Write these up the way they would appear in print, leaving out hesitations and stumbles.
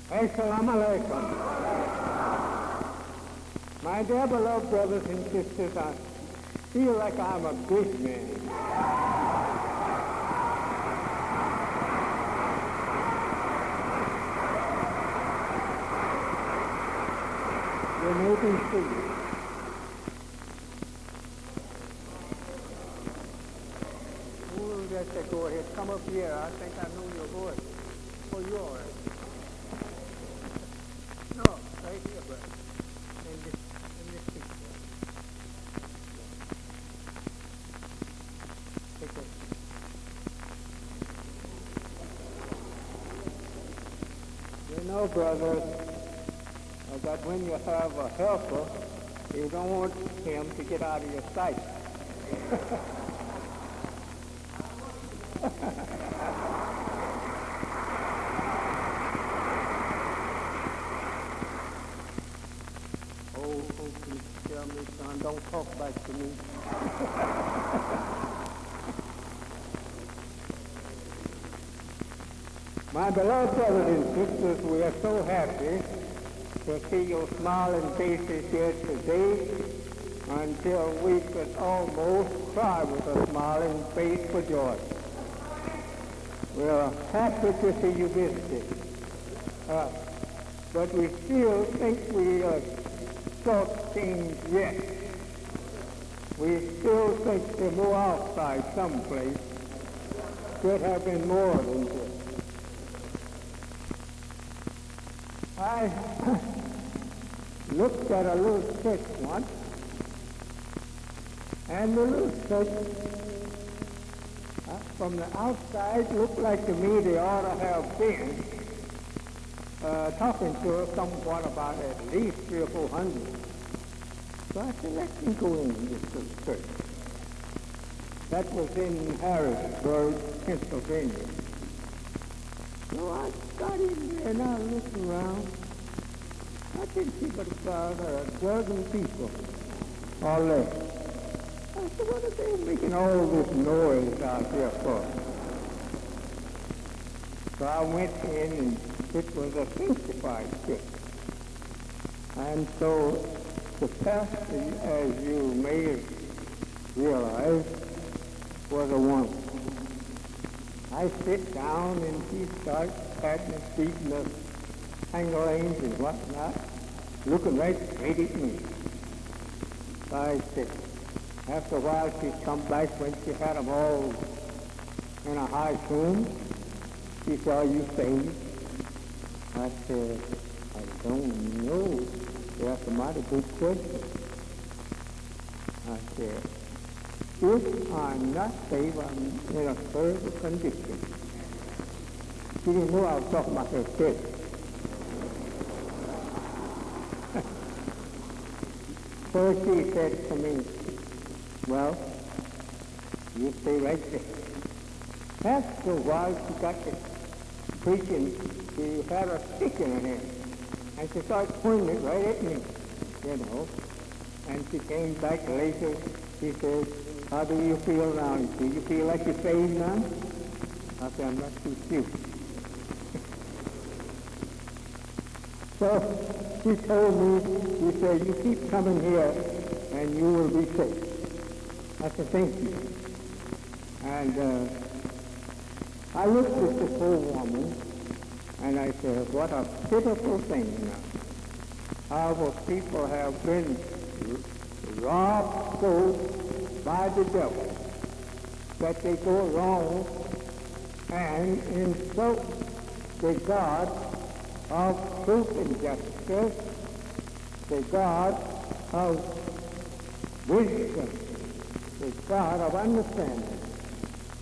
Assalamu alaikum. My dear beloved brothers and sisters, I feel like I'm a big man. You may be seated. We'll just go ahead. Come up here. I think I know your voice. Oh, you're all right. No, right here, brother. In this seat. Take it. You know, brothers, that when you have a helper, you don't want him to get out of your sight. Oh, folks used to tell me, son, don't talk back to me. My beloved brothers and sisters, we are so happy to see your smiling faces here today until we could almost cry with a smiling face for joy. We are happy to see you visiting. But we still think we are short things yet. We still think the more outside someplace could have been more than this. I looked at a little church once, and the little church from the outside looked like to me they ought to have been talking to us somewhat about at least 300 or 400. So I said, let me go in this little church. That was in Harrisburg, Pennsylvania. So I got in there and I looked around. I didn't see but about a dozen people or less. I said, what are they making all this noise out there for? So I went in, and it was a sanctified church. And so the pastor, as you may realize, was a woman. I sit down and she starts patting and feeding the pangolins and whatnot, looking right straight at me. So I said, after a while she come back when she had them all in a high tune. She said, are you saved? I said, I don't know. That's a mighty good question. I said, if I'm not saved, I'm in a further condition. She didn't know I was talking about her church. So she said to me, well, you stay right there. After a while, she got to preaching. She had a stick in her hand, and she started pointing it right at me, you know. And she came back later. She said, how do you feel now? Do you feel like you're saved now? I said, I'm not too sure. So she told me, she said, you keep coming here and you will be saved. I said, thank you. And I looked at this poor woman and I said, what a pitiful thing now. How people have been robbed so by the devil that they go wrong and insult the God of truth and justice, the God of wisdom, the God of understanding,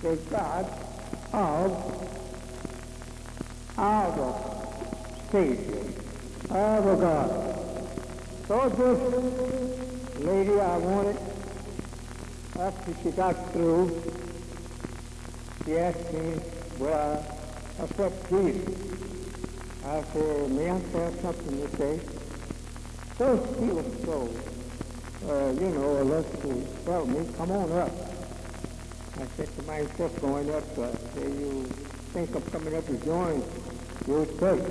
the God of our Savior, our God. So this lady, I wanted, after she got through, she asked me, well, I accept Jesus. I said, may I have something to say? So she was so, alert to tell me, come on up. I said to myself, going up, say, you think of coming up to join your church?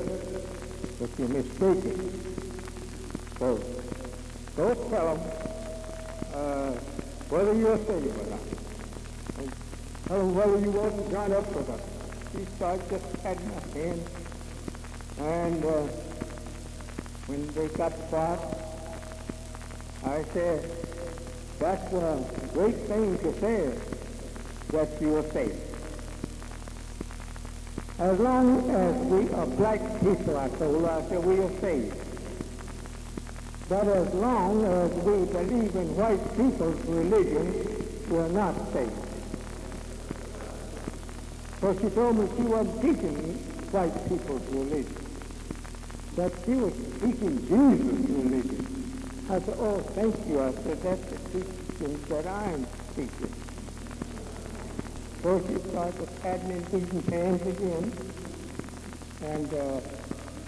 But you're mistaken. So don't tell them whether you're saved or not. And tell them whether you want to join up with us. He started just patting my hand. And when they got quiet, I said, that's a great thing to say, that you are saved. As long as we are black people, I said, we are saved. But as long as we believe in white people's religion, we're not saved. So she told me she wasn't teaching white people's religion, that she was teaching Jesus' religion. I said, oh, thank you. I said, that's the teaching that I'm teaching. So she started patting and beating hands again. And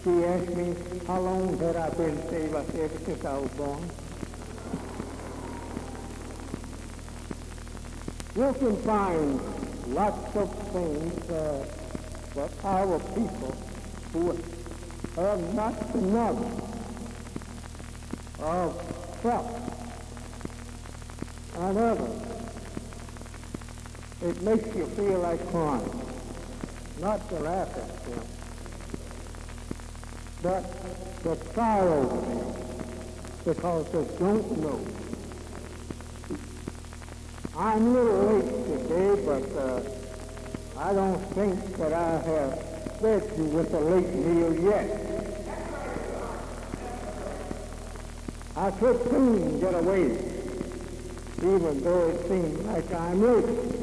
she asked me, how long had I been saved? I said, ever since I was born. You can find lots of things that our people who have not the knowledge of self and others. It makes you feel like crying, not to laugh at them, but to cry over them, because they don't know. I'm a little late today, but I don't think that I have fed you with a late meal yet. I could soon get away, even though it seems like I'm late.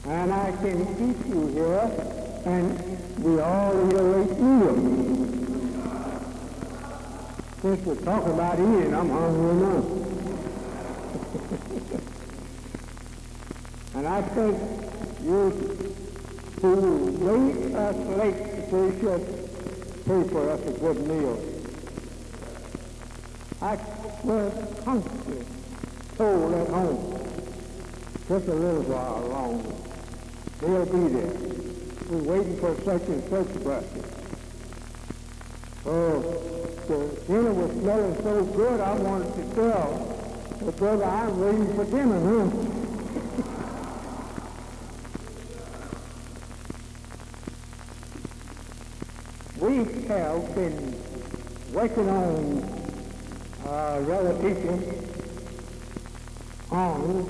And I can keep you here, and we all eat a late meal. Since we're talking about eating, I'm hungry now. And I think you who wait us late, we should pay for us a good meal. I was constantly told at home, just a little while longer, they'll be there. We're waiting for such and such buses. Oh, the dinner was smelling so good, I wanted to tell the brother, I'm waiting for dinner, huh? We have been working on repetition on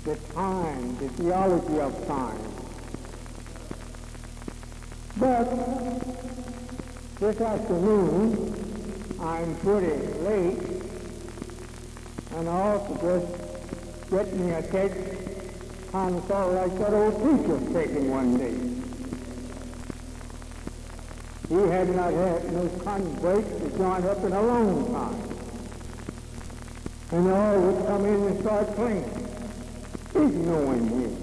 the time, the theology of time. But this afternoon, I'm pretty late, and I also just get me a text, kind of sort of like that old preacher was taking one day. He had not had no converts to join up in a long time. And they all would come in and start playing, ignoring him.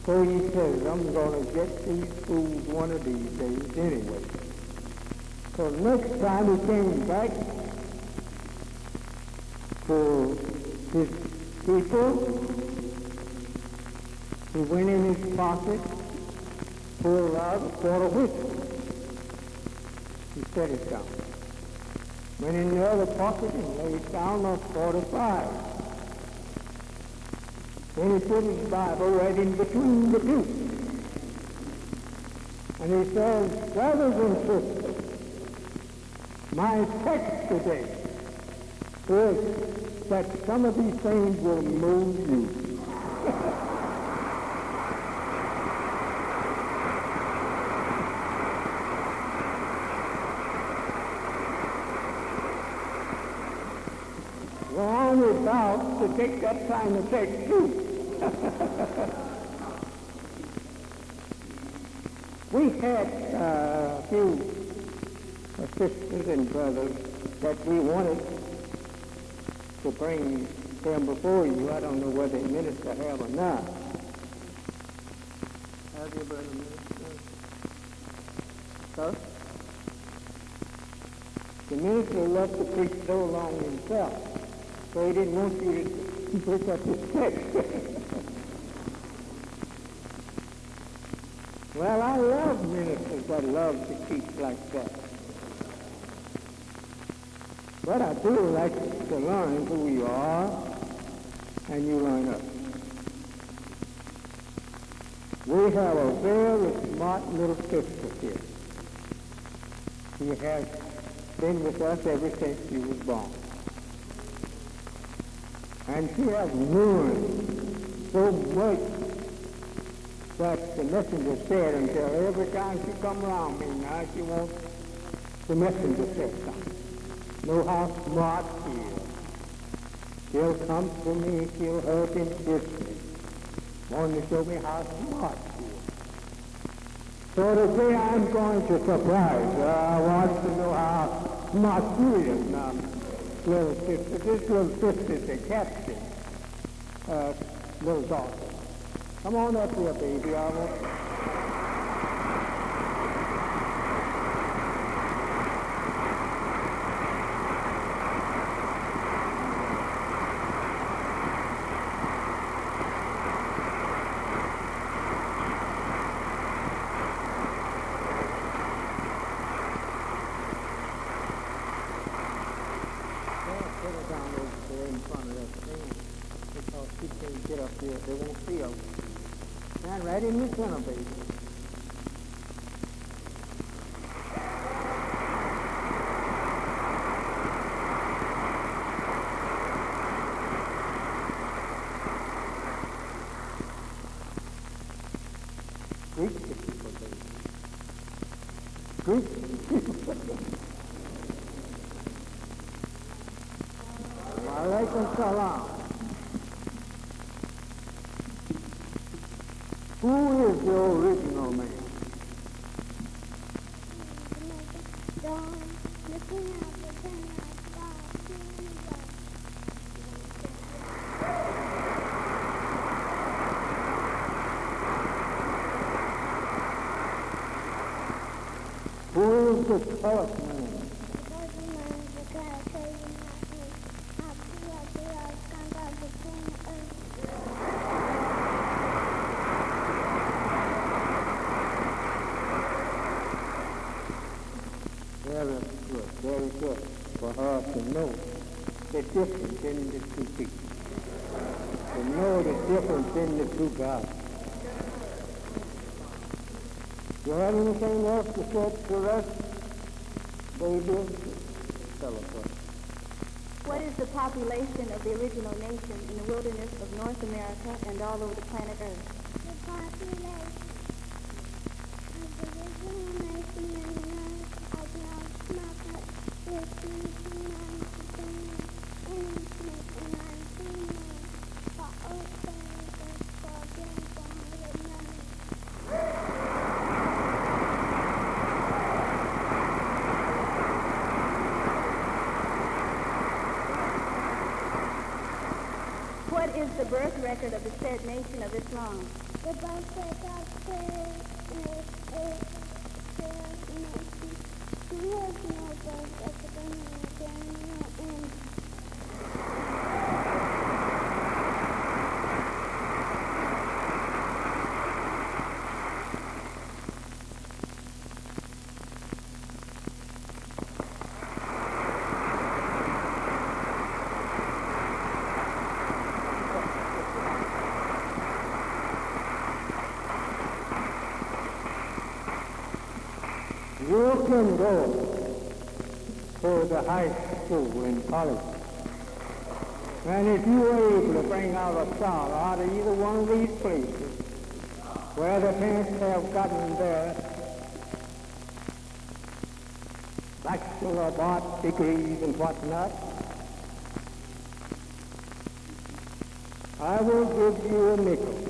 So he says, I'm going to get these fools one of these days anyway. So next time he came back to his people, he went in his pocket, pulled out a quart of whiskey. He set it down. Went in the other pocket and laid down a 45. Then he put his Bible right in between the two. And he says, brothers and sisters, my text today is that some of these things will move you. About to take that time to take too. We had a few sisters and brothers that we wanted to bring them before you. I don't know whether the minister have or not. Have you, brother minister? Sir? The minister loved to preach so long himself. So he didn't want you to pick up his text. Well, I love ministers that love to teach like that. But I do like to learn who you are, and you learn us. We have a very smart little sister here. She has been with us ever since she was born. And she has learned so much that the messenger said until every time she come around me now, she wants the messenger said something. Know how smart she is. She'll come to me, she'll hug and kiss me, wanting to show me how smart she is. So today I'm going to surprise her. I want to know how smart she is now. Little sister, this little sister is a captain, little daughter. Come on up here, baby. I want. Put her down over there in front of that thing because she can't get up here. They won't see her. Stand right in the center, baby. Greet the people, baby. Greet the people. Walaikum salam. Who is the original man? Who is the first man? Very good for her to know the difference in the two people, to know the difference in the two gods. Do you have anything else to say to us, baby? Tell us what. What is the population of the original nation in the wilderness of North America and all over the planet Earth? The population of the original nation in the North of North America is 29 for ocean for beautiful What is the birth record of the said nation of Islam? The birth record of the nation. There is no birth record in the You can go to the high school and college. And if you are able to bring out a child out of either one of these places where the parents have gotten their bachelor of arts degrees and whatnot, I will give you a nickel.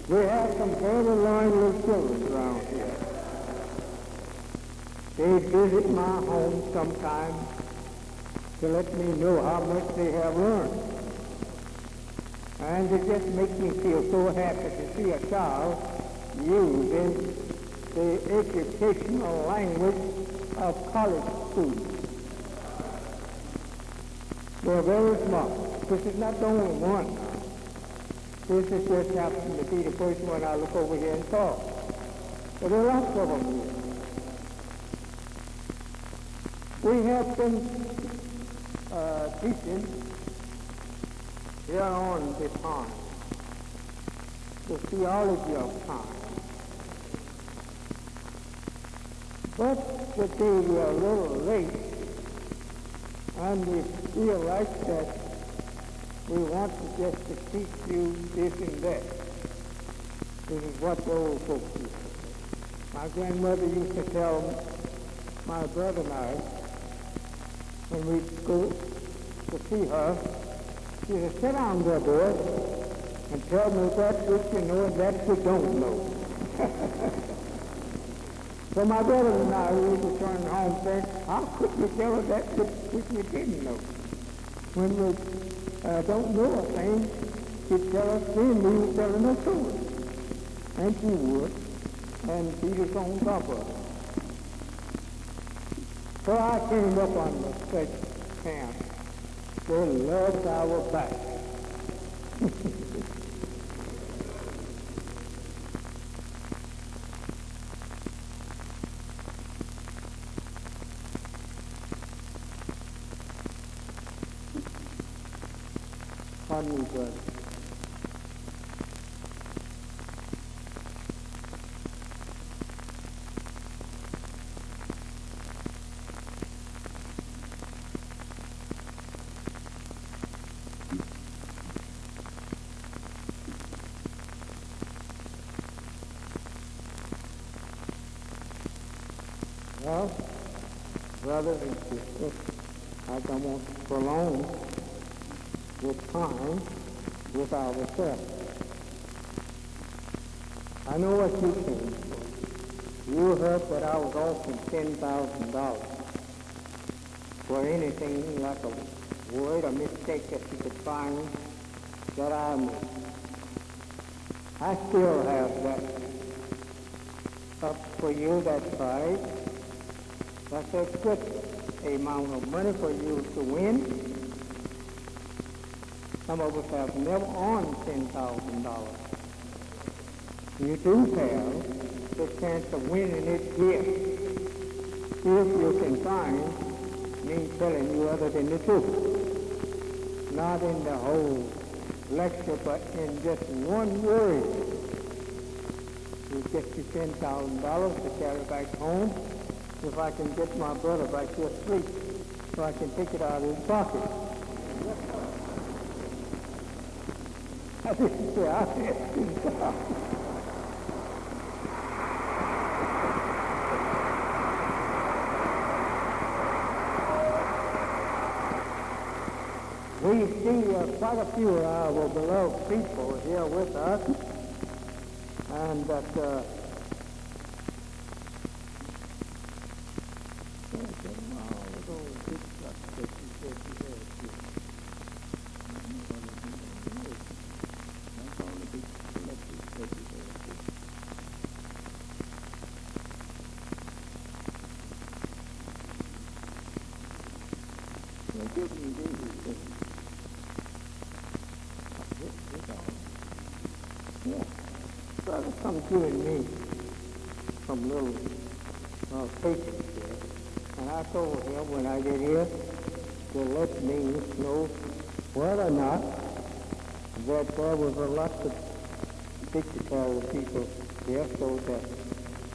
We have some very learned little children around here. They visit my home sometimes to let me know how much they have learned. And it just makes me feel so happy to see a child using the educational language of college students. They're very smart. This is not the only one. This is just happened to be the first one I look over here and saw. But there are lots of them here. We have been teaching here on the time, the theology of time. But today we are a little late, and we feel like that we want to just to teach you this and that. This is what the old folks used to say. My grandmother used to tell my brother and I, when we'd go to see her, she said, sit down there, boy, and tell me that which you know and that you don't know. So my brother and I, we would return home saying, how could you tell us that which we didn't know? When we don't know a thing, she'd tell us then we were telling us to it. And she would, and beat us on top of it. So I came up on the state camp. They loved our back. Pardon me, brother. Well, brothers and sisters, I don't want to prolong the time with ourselves. I know what you came for. You heard that I was offering $10,000 for anything like a word or mistake that you could find that I made. I still have that up for you, that prize. That's a good amount of money for you to win. Some of us have never earned $10,000. You do have the chance of winning it here, if you can find me telling you other than the truth. Not in the whole lecture, but in just one word. You get you $10,000 to carry back home. If I can get my brother back here asleep, so I can take it out of his pocket. I didn't say I had $10,000. We see quite a few of our beloved people here with us, and that brother come giving me some little papers here, and I told him when I get here to let me know whether or not that there was a lot of picture people here, so that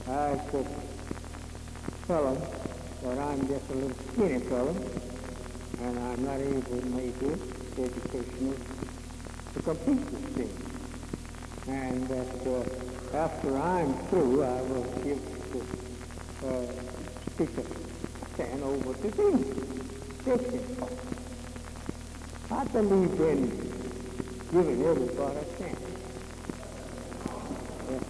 I could tell them that I'm just a little skinny fellow, and I'm not able maybe educational to compete with things. And that after I'm through, I will give the speaker stand over to thee. I believe in giving everybody a chance. Yeah.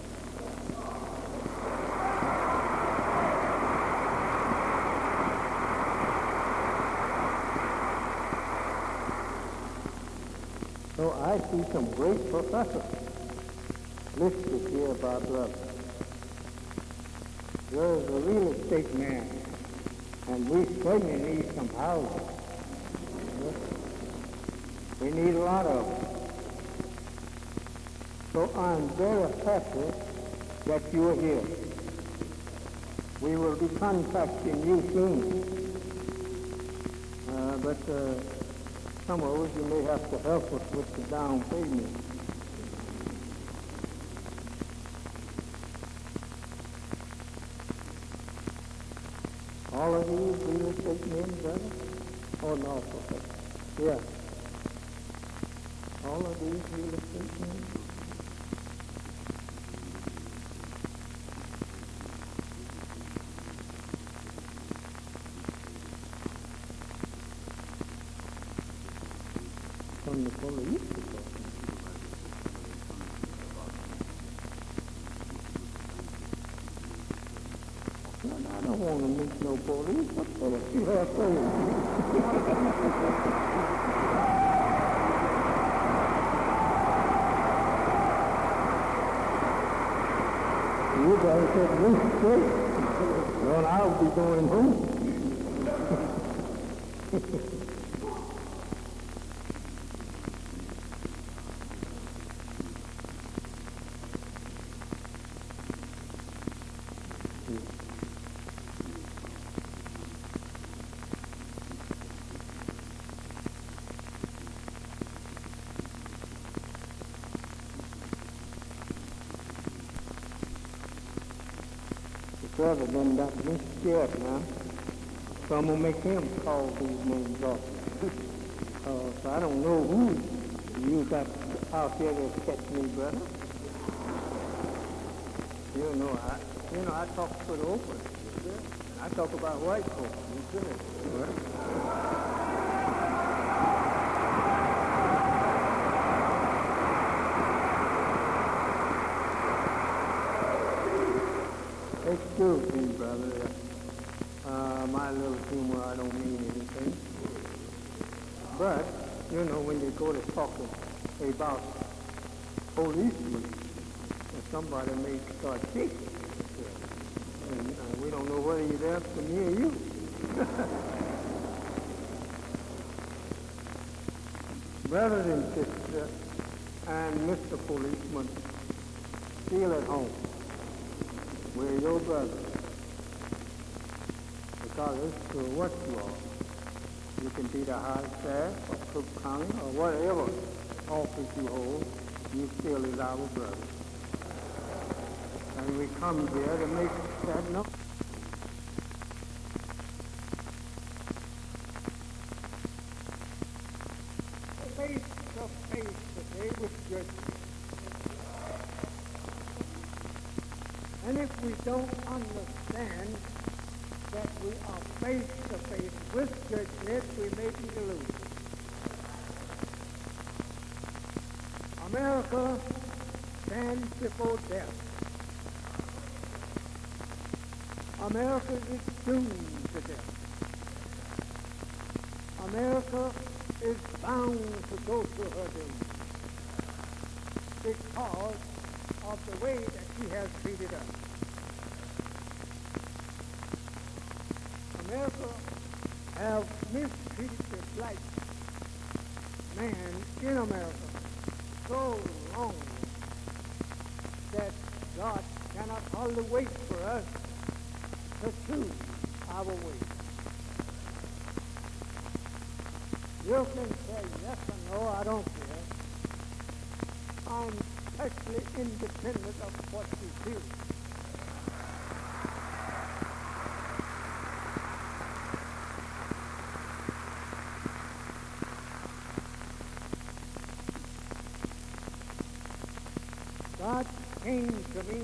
So I see some great professors listed here by brother. There's a real estate man, and we certainly need some houses. We need a lot of them. So I'm very happy that you're here. We will be contacting you soon. But some of us, you may have to help us with the down payment. All of these real estate men, brother? Oh, no, okay. Yeah. All of these real estate men? From the police department. Well, I don't want to meet no police. What the you have You guys said this straight. Well, I'll be going home. The president got me scared now. So I'm going to make him call these names off. So I don't know who you got out there that catch me, brother. I talk pretty open. I talk about white folks. Excuse me, brother. My little humor, I don't mean anything. But, when you go to talking about policemen, somebody may start shaking. And we don't know whether you're there for me or you. Brothers and sisters, and Mr. Policeman, feel at home. We're your brothers. Regardless of what you are. You can be the high staff or Cook County or whatever office you hold, you still is our brother. And we come here to make that known. Face to face today with judgment. And if we don't understand that we are face to face with judgment, we may be deluded. America stands before death. America is doomed to death. America is bound to go to her doom because of the way that she has treated us. America have mistreated the black man in America so long that God cannot hardly wait for us to choose our way. You can say yes or no, I don't care. I'm totally independent of what you feel. God came to me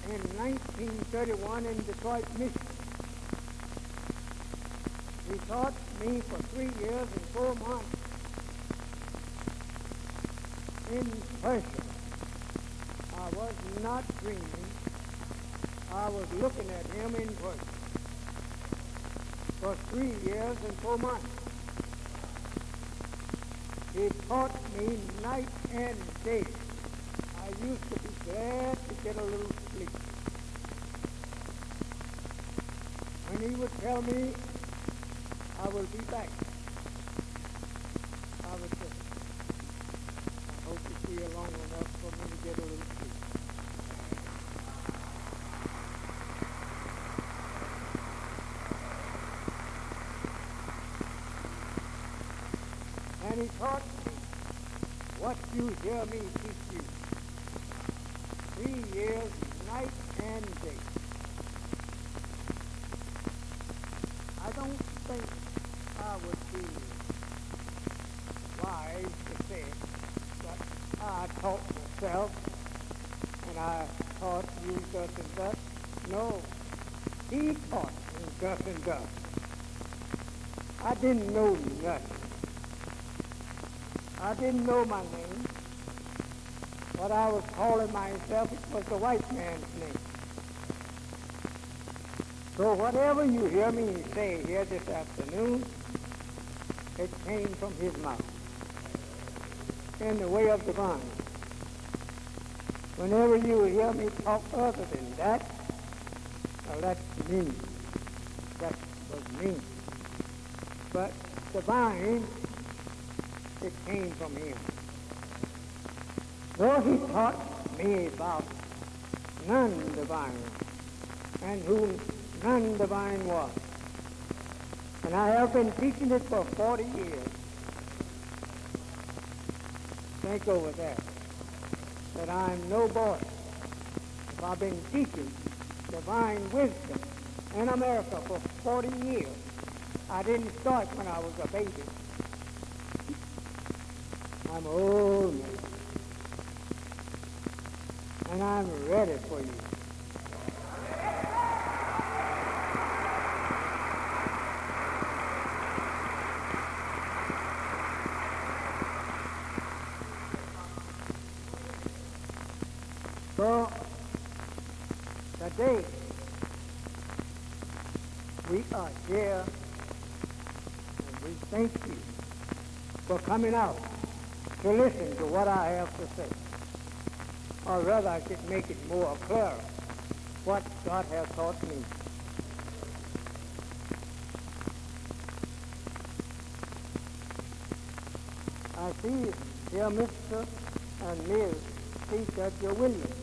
in 1931 in Detroit, Michigan. He taught me for 3 years and 4 months in person. I was not dreaming. I was looking at him in person for 3 years and 4 months. He taught me night and day. I used to be glad to get a little sleep. When he would tell me, I will be back, I would say, I hope it's here long enough for me to get a little sleep. And he taught me what you hear me teach you. 3 years, night and day. I don't think I would be wise to say that I taught myself and I taught you thus and thus. No, he taught me thus and thus. I didn't know nothing. I didn't know my name. What I was calling myself, it was the white man's name. So whatever you hear me say here this afternoon, it came from his mouth in the way of divine. Whenever you hear me talk other than that, well, that's me. That was me. But divine, it came from him. So he taught me about none divine, and whom none divine was. And I have been teaching it for 40 years. Think over that. That I'm no boy. If I've been teaching divine wisdom in America for 40 years, I didn't start when I was a baby. I'm old man. And I'm ready for you. So, today, we are here, and we thank you for coming out to listen to what I have to say. Or rather, I should make it more clear what God has taught me. I see here Mr. and Ms. C. W. Williams.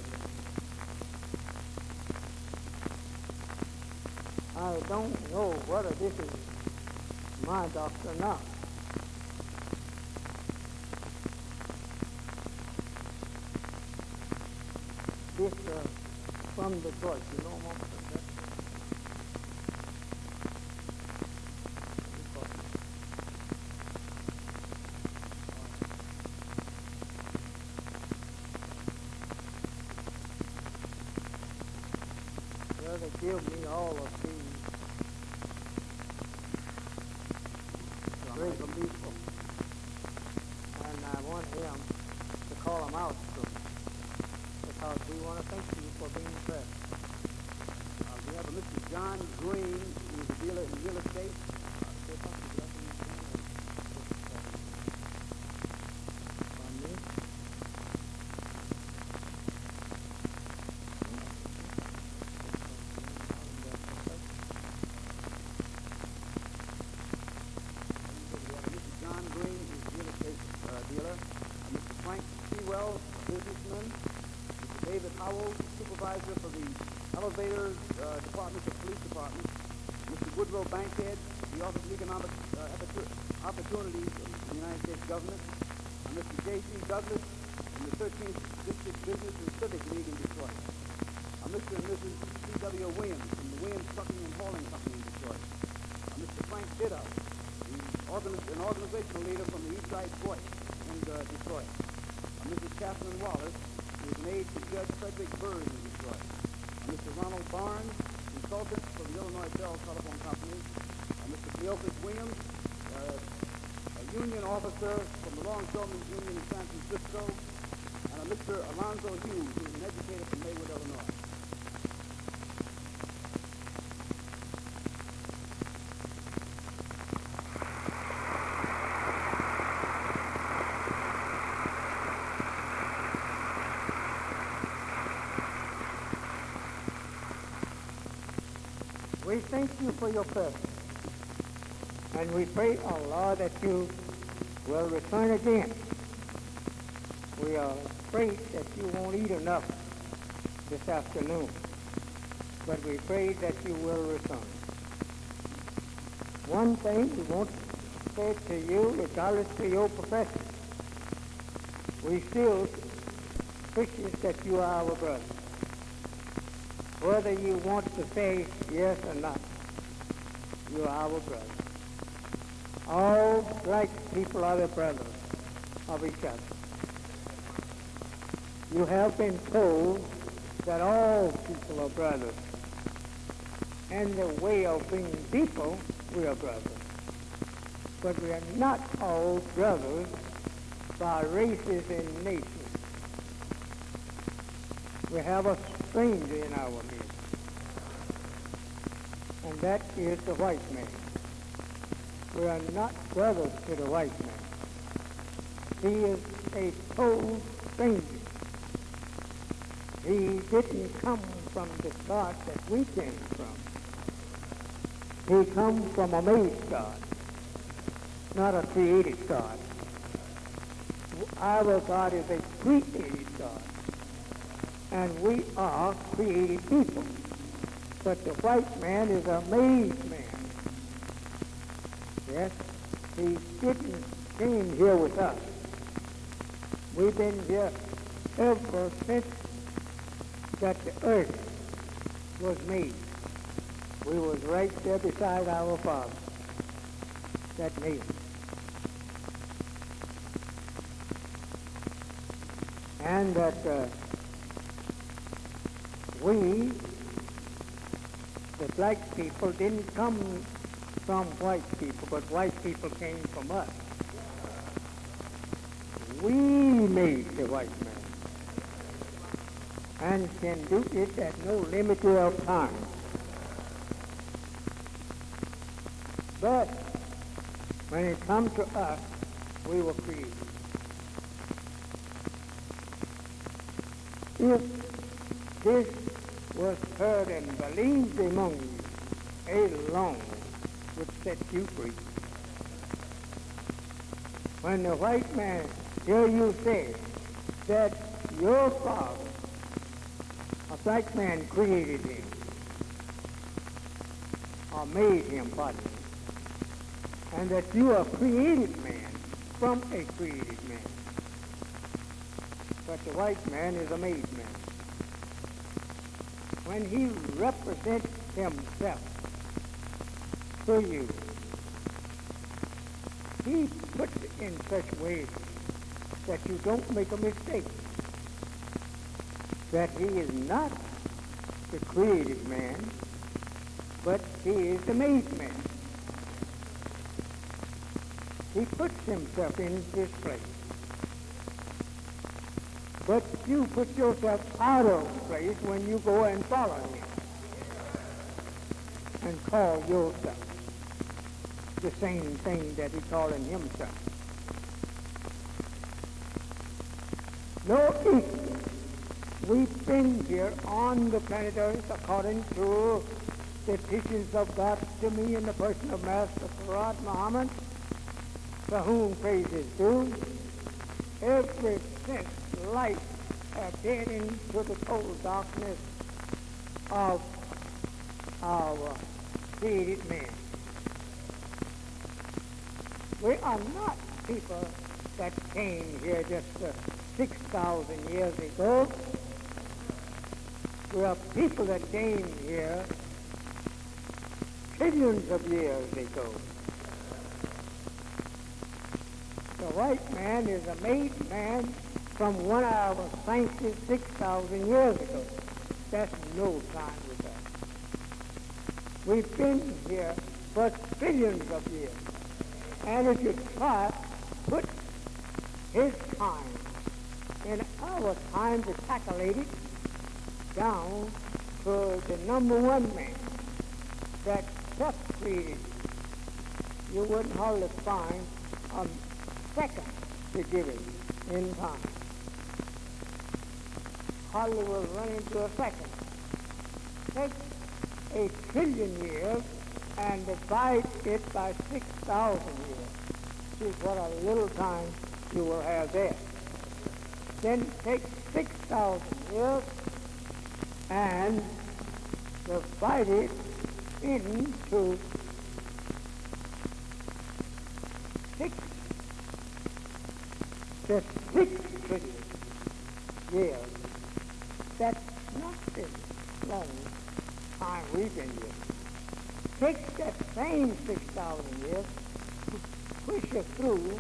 I don't know whether this is my doctor or not. This from Detroit, you know, Mom? Well, they give me all of these great people, and I want him to call them out to me, because we want to thank you for being present. We have a Mr. John Green, who is a dealer in real estate. John Green is a real estate dealer. Mr. Frank Sewell, businessman. Mr. David Howell, supervisor for the elevators department, the police department. Mr. Woodrow Bankhead, the Office of Economic Opportunities of the United States Government. Mr. J.C. Douglas from the 13th District Business and Civic League in Detroit. Mr. and Mrs. C.W. Williams from the Williams Trucking and Hauling Company in Detroit. Mr. Frank Ditto, an organizational leader from the East Side Voice in Detroit. Mrs. Catherine Wallace, who is an aide to Judge Frederick Byrd in Detroit. Mr. Ronald Barnes, consultant for the Illinois Bell Telephone Company. Mr. Cleophas Williams, a union officer from the Longshoremen's Union in San Francisco. And Mr. Alonzo Hughes, who is an educator from Maywood, Illinois. We thank you for your presence. And we pray, Allah, that you will return again. we are afraid that you won't eat enough this afternoon, but we pray that you will return. One thing we want to say to you, regardless of your profession, we still appreciate that you are our brother. Whether you want to say yes or not, you are our brother. All black people are the brothers of each other. You have been told that all people are brothers. And the way of being people, we are brothers. But we are not all brothers by races and nations. We have a stranger in our midst, and that is the white man. We are not brothers to the white man. He is a total stranger. He didn't come from the God that we came from. He comes from a made God, not a created God. Our God is a created God, and we are created people. But the white man is a made man. Yes, he didn't came here with us. We've been here ever since that the earth was made. We was right there beside our Father that made it. And that we, the black people, didn't come from white people, but white people came from us. We made the white man and can do it at no limit of time. But when it comes to us, we were created. If this was heard and believed among you, alone would set you free. When the white man hear you say that your father, a black man, created him, or made him, pardon me, and that you are a created man from a created man. But the white man is a made man. When he represents himself to you, he puts it in such a way that you don't make a mistake, that he is not the created man, but he is the made man. He puts himself in this place. But you put yourself out of place when you go and follow him and call yourself the same thing that he's calling himself. No equal. We've been here on the planet Earth according to the teachings of God to me in the person of Master Farad Muhammad, to whom praise is due, ever since light appeared into the total darkness of our created man. We are not people that came here just 6,000 years ago. We are people that came here trillions of years ago. The white man is a made man from when I was sanctioned 6,000 years ago. That's no time with us. We've been here for trillions of years. And if you try to put his time and our time to calculate it down to the number one man that self-created, you wouldn't hardly find a second to give it in time. Hardly will run into a second. Take a trillion years and divide it by 6,000 years. See what a little time you will have there. Then take 6,000 years and divide it into 6. The 6 trillion years. That's not this long time we've been here. Take that same 6,000 years, push it through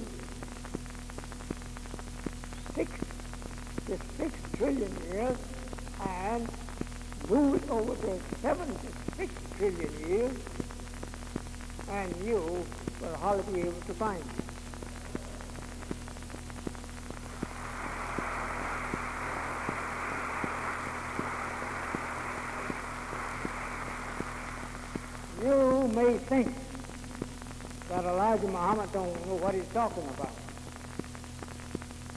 the 6 trillion years, and move it over to 76 trillion years, and you will hardly be able to find it. You may think that Elijah Muhammad don't know what he's talking about.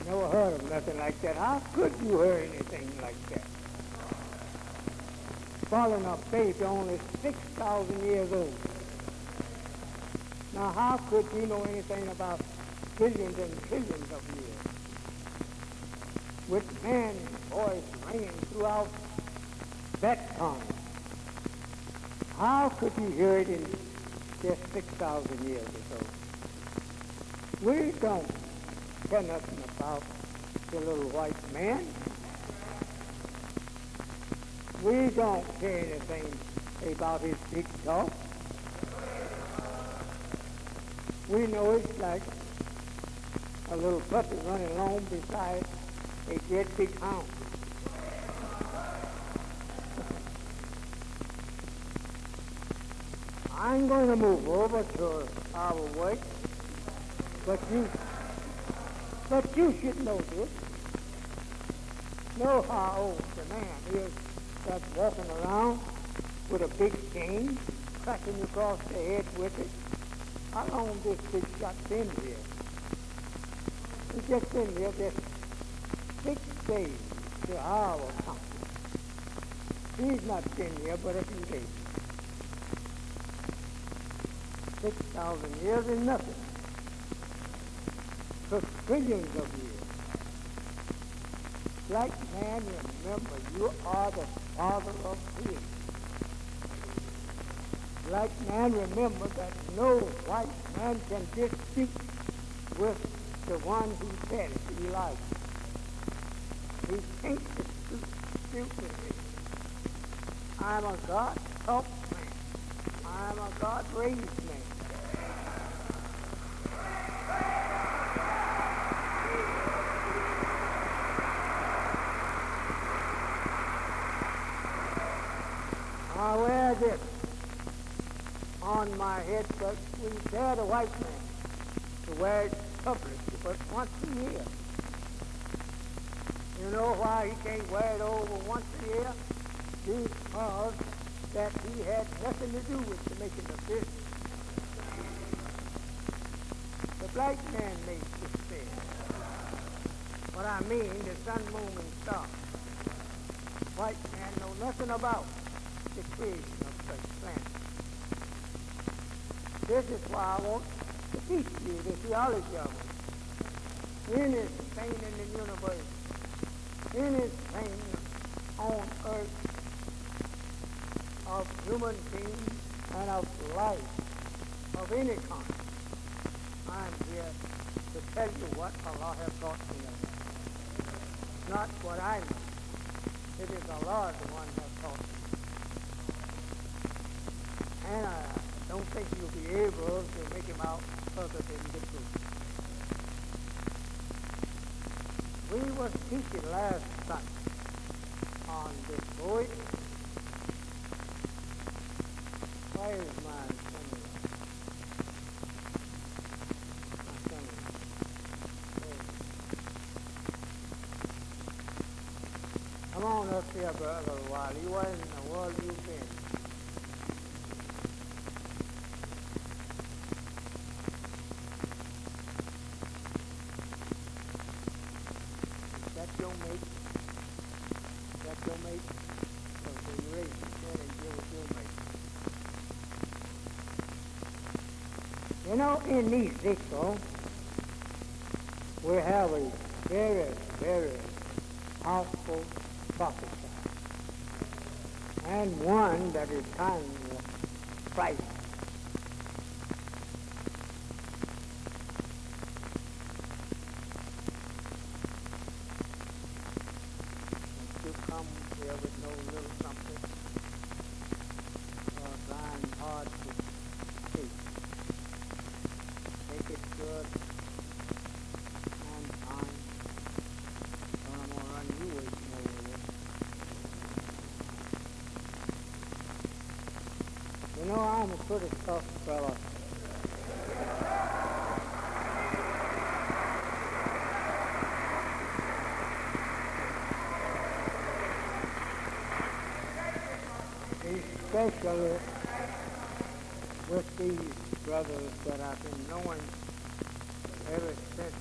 Never heard of nothing like that. How could you hear anything like that? Falling a baby only 6,000 years old. Now how could you know anything about billions and trillions of years? With man's voice ringing throughout that time. How could you hear it in just 6,000 years or so? We don't care nothing about the little white man. We don't care anything about his big talk. We know it's like a little puppy running along beside a dead big hound. I'm going to move over to our work, but you should know this. Know how old the man is that's walking around with a big cane, cracking across the head with it. How long this big shot's been here? He's just been here just 6 days to our count. He's not been here but a few days. 6,000 years is nothing. For trillions of years. Black man, remember, you are the father of creation. Black man, remember that no white man can dispute with the one who said it, Elijah. He can't dispute with me. I'm a God-taught man. I'm a God-raised man. I wear this on my head, but we dare the white man to wear it publicly, but once a year. You know why he can't wear it over once a year? Because that he had nothing to do with the making of this. The black man made this thing. What I mean, the sun, moon, and stars. White man know nothing about the creation of such planets. This is why I want to teach you the theology of it. Anything in the universe, anything on earth of human beings and of life of any kind, I'm here to tell you what Allah has taught me of it. Not what I know. It is Allah the one who has taught me. And I don't think you'll be able to make him out further than the truth. We were teaching last Sunday on this voice. Where is my son-in-law? My son-in-law. Come on up here, brother, Wiley. Where in the world you been? You know, in these rituals, we have a very, very powerful prophesy, and one that is kind of frightening. And you come here with no little something, thine hard to speak. Make it good and fine. I'm going to run you away from over there. You know, I'm a pretty tough fella. Especially with these brothers that I've been knowing ever since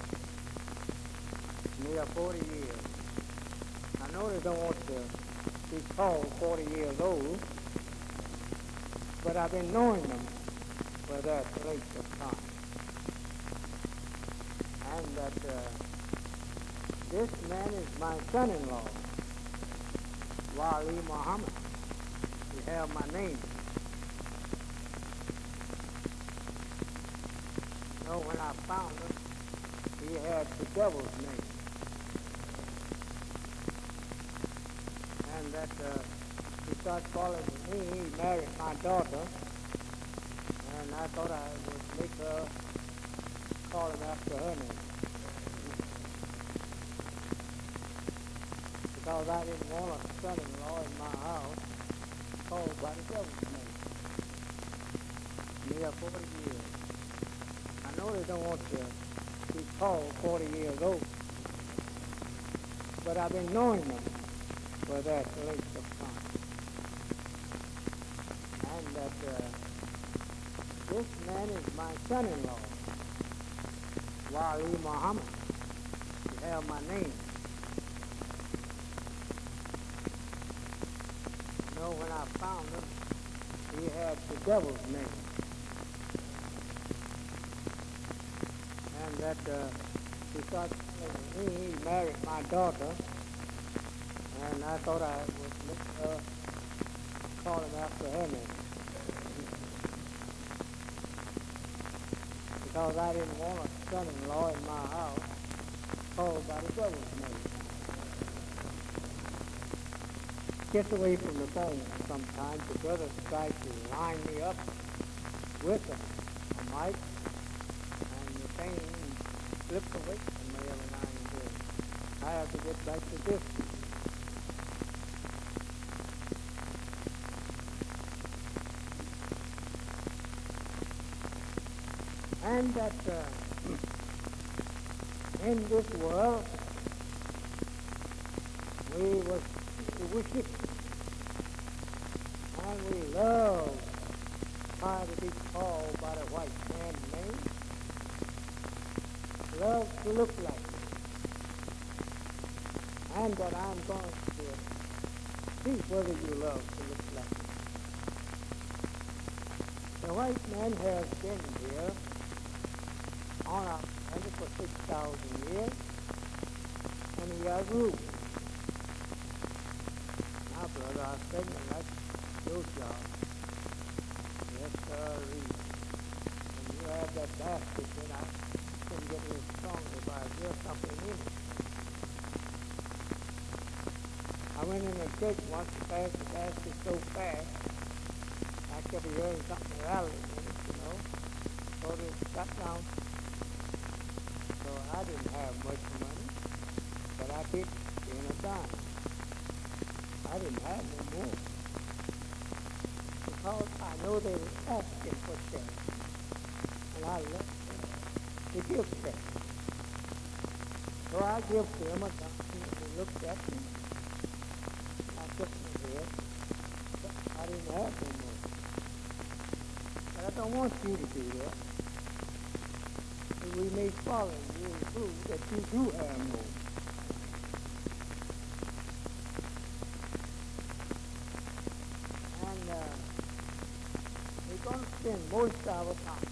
near 40 years. I know they don't want to be called 40 years old, but I've been knowing them for that length of time. And that this man is my son-in-law, Wali Muhammad. You have my name. You know, when I found him, he had the devil's name. And that he started calling me. He married my daughter, and I thought I would make her call him after her name. Because I didn't want a son-in-law in my house called by the devil's name. Near 40 years. I know they don't want to be called 40 years old, but I've been knowing them for that length of time. And that this man is my son-in-law, Wali Muhammad. You have my name. You know, when I found him, he had the devil's name. And that he started telling me. He married my daughter, and I thought I would make her call him after her name. Because I didn't want a son-in-law in my house called by the devil's name. Get away from the phone sometimes. The brothers try to line me up with a mic, and the thing slips away from me every now and then. I have to get back to this. And that in this world, we was wicked, and we love trying to be called by the white man's name. Love to look like it. And that I'm going to see whether you love to look like it. The white man has been here on our planet for 6,000 years, and he has ruled. Now, brother, I said, that's your job. Yes, sir. And you have that basket, then I couldn't get any stronger if I hear something in it. I went in a church once to pass the basket so fast, I kept hearing something rattling in it, you know. So it got down. So I didn't have much money, but I did in a dime. I didn't have no more. Because I know they were asking for change. And I left them to give change. So I give them a dime, and they looked at me. I took my head, but I didn't have no more. But I don't want you to do that. We may follow you and prove that you do have more. And we're going to spend most of our time